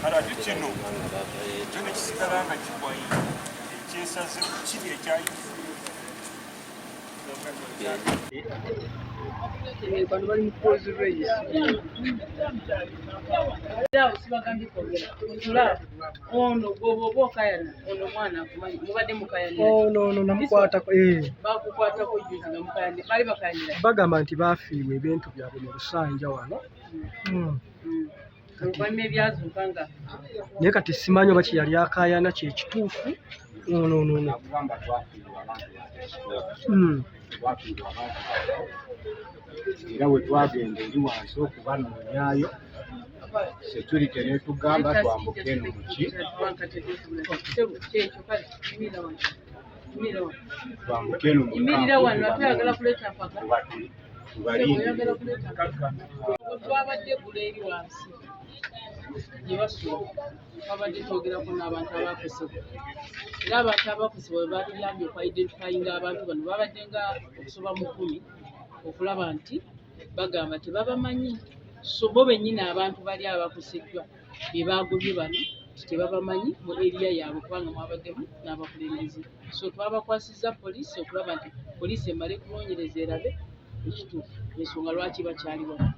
Alabye kino kyo ne kisigala nga kikwayi ekyesaze kiri ekyayi bano bali mu close race ono gwoba okayana ono mwana akumanyi mubadde mukayanira ono namukwatako bakukwatako juzi nga mukayanira bali bakayanira bagamba nti bafiirwa ebintu byabwe mu Lusanja wano oluvannyuma ebyazuuka nga naye kati simanyi oba kye yali akayana kyekituufu era we twagenda eri wansi okubanoonyaayo security netugamba twambuke eno muki twambuke eno imirira wano atayagala kuleeta mpaka twabadde gula eri wansi gye basuula twabadde twogerako n'abantu abakosebwa era abantu abakosebwa batuyambye okwidentifyinga abantu bano babadde nga okusoba mu 10 okulaba nti bagamba tebabamanyi so bo bennyini abantu bali abakoseddwa be bagobye bano tebabamanyi mu eriya yaabwe kubanga mwabaddemu n'abakulembeze so twabakwasizza poliisi okulaba nti poliisi emale kunoonyereza erabe ekituufu ensonga lwaki bakyali wano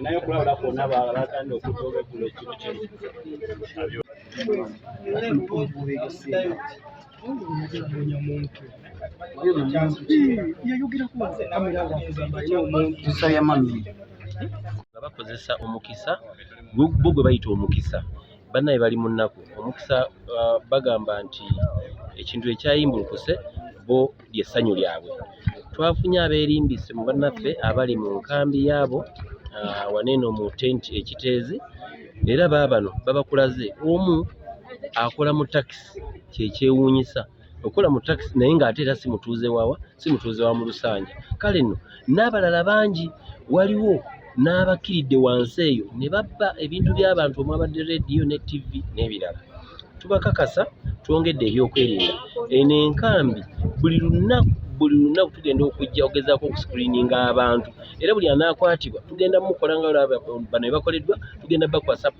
naye okulabula kwonna batandika okutoola eggulo ekiro kino nga bakozesa omukisa bo gwe bayita omukisa bannaye bali mu nnaku omukisa bagamba nti ekintu ekyayimbulukuse bo lyessanyu lyabwe twafunye abeerimbise mu bannaffe abali mu nkambi yaabo waneeno mu tenti ekiteezi era baabano babakulaze omu akola mu takisi kyekyewuunyisa okola mu takisi naye ng'ate era si mutuuze wa mu Lusanja kale nno n'abalala bangi waliwo n'abakkiridde wansi eyo ne babba ebintu by'abantu omwabadde rediyo ne TV n'ebirala tubakakasa twongedde ebyokwerinda eno enkambi buli lunaku tugenda okujja ogezaako okuscreeninga abantu era buli anaakwatibwa tugenda mukola nga bano ebakoleddwa tugenda bakwasa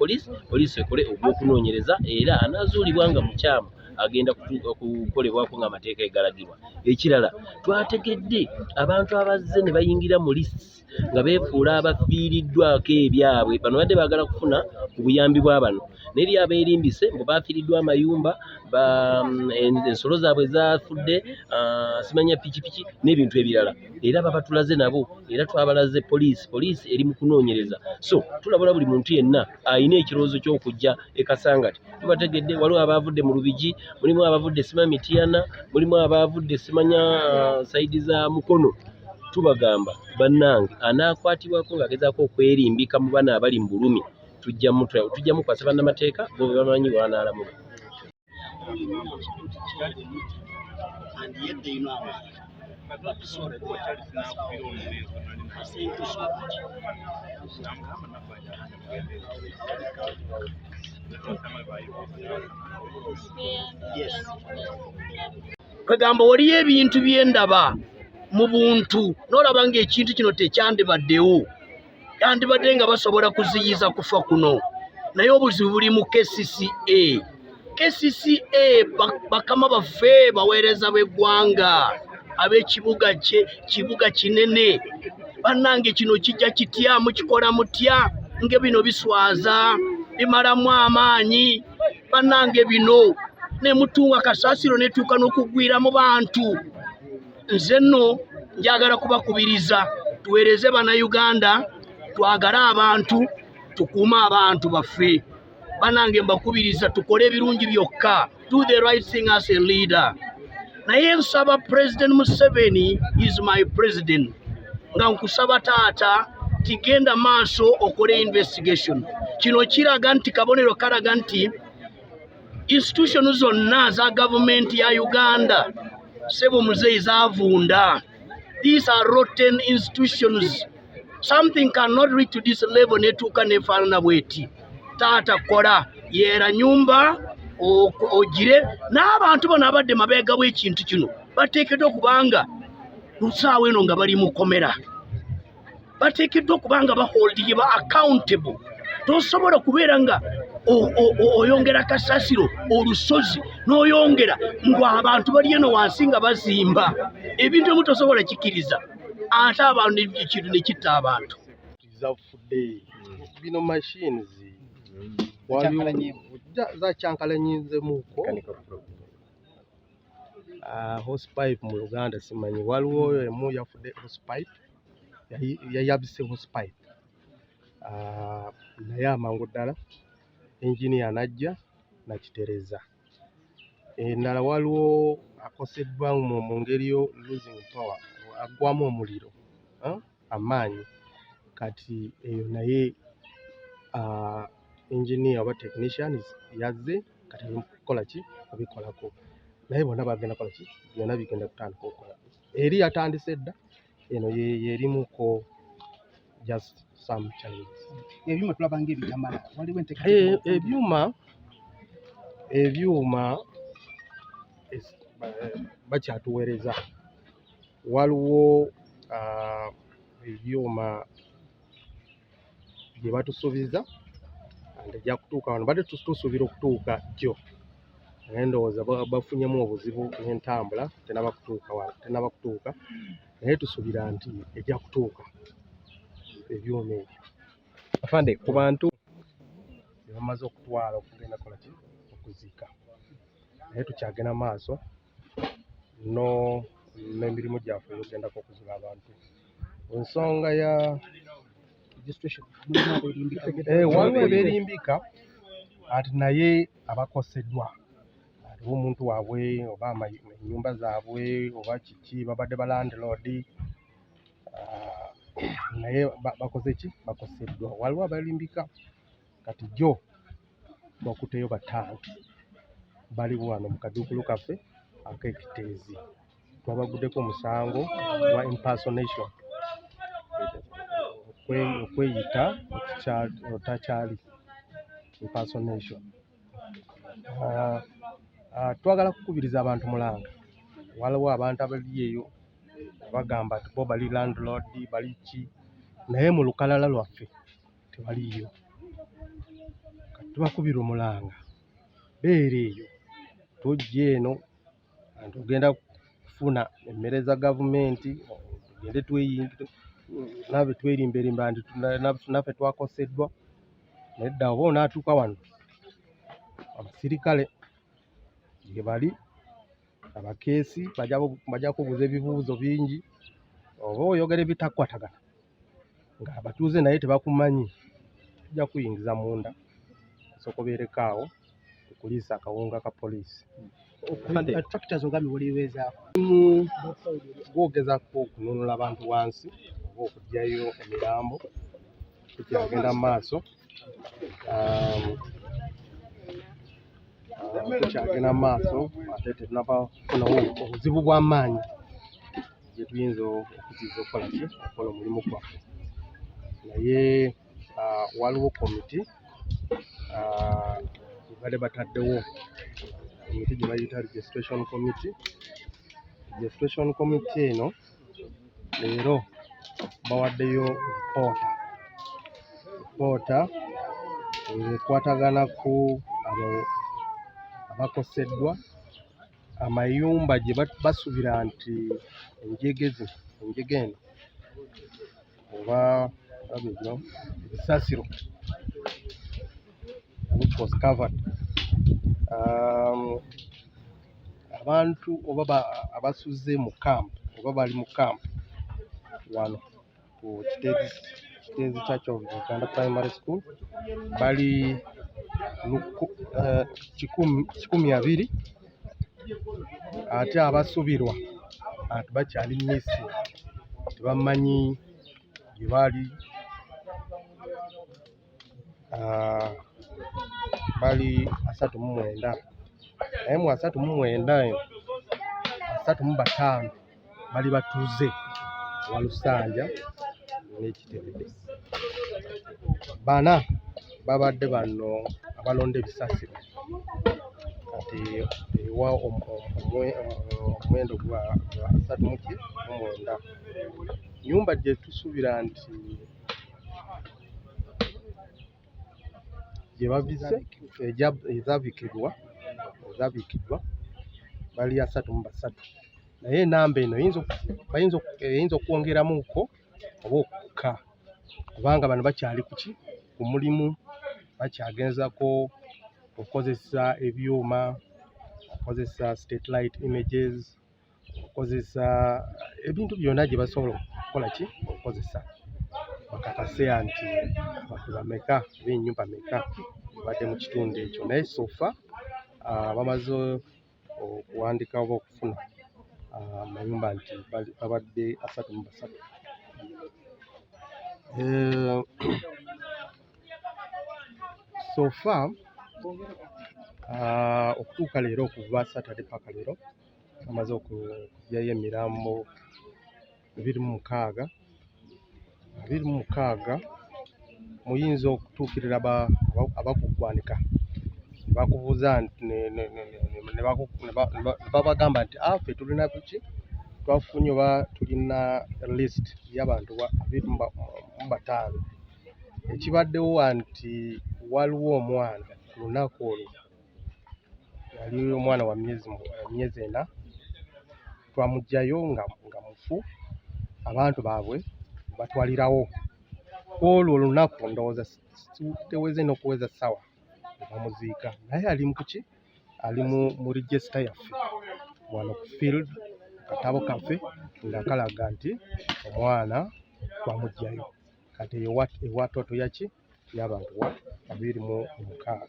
poliisi ekole ogw'okunoonyereza era anaazuulibwa nga mukyamu agenda kukolebwako ng'amateeka egalagirwa ekirala twategedde abantu abazze ne bayingira mu lisiti nga beefuula abafiiriddwako ebyabwe bano badde baagala kufuna obuyambi bwa bano neri abeerimbise mbu baafiiriddwa amayumba ensolo zaabwe zafudde simanya pikipiki n'ebintu ebirala era babatulaze nabo era twabalaze poliisi eri mu kunoonyereza so tulabula buli muntu yenna ayina ekirowoozo ky'okujja e Kasangati tubategedde waliwo abaavudde mu Lubigi mulimu abaavudde Sima Mityana mulimu abaavudde simanya saidi za Mukono tubagamba bannange anaakwatibwako ng'agezaako okwerimbika mu bana abali mu bulumi tujja mukwasa bannamateeka bo be bamanyi bwanaalamuba kwegamba waliyo ebintu byendaba mu buntu n'olaba ng'ekintu kino tekyandibaddewo yandibadde nga basobola kuziyiza kufa kuno naye obuzibu buli mu KCCA bakama baffe baweereza b'eggwanga ab'ekibuga kinene bannange kino kijja kitya mukikola mutya nge bino biswaza bimalamu amaanyi bannange bino nemutunga kasaasiro netuuka n'okugwira mu bantu nze nno njagala kubakubiriza tuweereze bannayuganda twagale abantu tukuume abantu baffe bannange mbakubiriza tukole ebirungi byokka do the right thing as a leader naye nsaba President Museveni is my president nga nkusaba taata tigenda maaso okole investigation kino kiraga nti kabonero karaga nti institution zonna za government ya Uganda sebo muzeyi zavunda. These are rotten institutions. Something cannot reach to this level netuka nefana bweti tata kola yera nyumba ogire n'abantu bano abadde mabega bw'ekintu kino bateekeddwa okubanga lusaawa eno nga bali mukomera bateekeddwa okubanga baholdinga accountable tosobola kubeera nga oyongera kasasiro olusozi n'oyongera ng'abantu bali eno wansi nga bazimba ebintu ebimu tosobola kikiriza ate abantu ekintu ne kitta abantu zafudde bino machines zakyankalanyizemuko hosepipe mu Luganda simanyi waliwo emu yafudde hosepipe yayabise hosepipe naye amangu ddala engineer najja nakitereza endala waliwo akoseddwa mu ngeri yo losing power aggwamu omuliro amaanyi kati eyo naye engineer oba technician yazze kati kukola ki obikolako naye bonna bagenda kola ki byonna bigenda kutandika okukola eri yatandise dda eno yerimuko just some challenges ebyuma tulabanga ebitamala waliwo ebyuma bakyatuweereza waliwo ebyuma bye batusuubiza ejja kutuuka wano badde tusuubira okutuuka jjo naye ndowooza bafunyemu obuzibu n'entambula tenaba kutuuka naye tusuubira nti ejja kutuuka ebyuma ebyo afande ku bantu bamaze okutwala okugenda kola ki okuziika naye tukyagenda maaso n'emirimu gyaffe eyogendako okuziba abantu ensonga ya waliwo ebeerimbika ati naye abakoseddwa aliwo omuntu waabwe oba ennyumba zaabwe oba kiki babadde ba landlord naye bakoze ki bakoseddwa waliwo abeerimbika kati jjo bakuteyo bataano bali wano mu kaduukulu kaffe ak'ekiteezi twabaguddeko omusango gwa impersonation okweyita otakyali impersonation twagala kukubiriza abantu mulanga waliwo abantu abali eyo bagamba nti bo bali landlord bali ki naye mu lukalala lwaffe tebaliyo tubakubira omulanga beera eyo tujja eno tugenda kufuna emmere za gavumenti tugende naabe twerimberimba nti naffe twakoseddwa naye dda oba onaatuuka wano abasirikale gye bali abakeesi bajja kubuuza ebibuuzo bingi oba oyogera ebitakwatagana ng'abatuuze naye tebakumanyi tujja kuyingiza munda osooka obeereko awo tukuliisa akawunga ka poliisi tractors ogambye waliweezaako gwogezako okununula abantu wansi oba okuggyayo emirambo tukyagenda mu maaso tukyagenda mu maaso ate tetunabafunawo obuzibu bw'amaanyi gye tuyinza okuziza okukola ki okukola omulimu gwaffe naye waliwo komiti badde bataddewo komiti gye bayita registration committee eno leero bawaddeyo ripoota ekwatagana ku abakoseddwa amayumba gye basuubira nti enjege eno oba ebyo ebisasiro which was covered abantu oba abasuze mu camp oba bali mu camp wano ku Kiteezi Church of Uganda Primary School bali 120 ate abasubirwa ati bakyali mmisi tebamanyi gye bali bali 39 naye mu 39 35 bali batuuze Walusanja n'Ekiterere bana babadde bano abalonda ebisasiro kati ewa omuwendo gwa 39 nyumba gye tusuubira nti gye bavise ezaabiikibwa bali 33 naye enamba eno eyinza okwongeramuko oba okukka kubanga bano bakyali ku mulimu bakyagenzako okukozesa ebyuma okukozesa satellite images okukozesa ebintu byonna gye basobola okukozesa bakakase nti abantu bameka b'ennyumba meka badde mu kitundu ekyo naye sofa bamaze okuwandika oba okufuna amayumba nti babadde 33 sofa okutuuka leero okuva Saturday paka leero bamaze okugyayo emirambo 26 muyinza okutuukirira abakuggwanika bakubuuza ne babagamba nti ffe tulina kuki twafunye oba tulina list y'abantu 25 ekibaddewo nti waliwo omwana ku lunaku olwo yali omwana wa myezi 4 twamugjayo nga mufu abantu baabwe batwalirawo olwo olunaku ndowooza teweze n'okuweza ssaawa bamuziika naye ali mu kuki ali mu register yaffe wano ku field katabo kaffe nga kalaga nti omwana twamugjayo kati ewatoto yaki y'abantu 26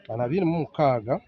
bano 26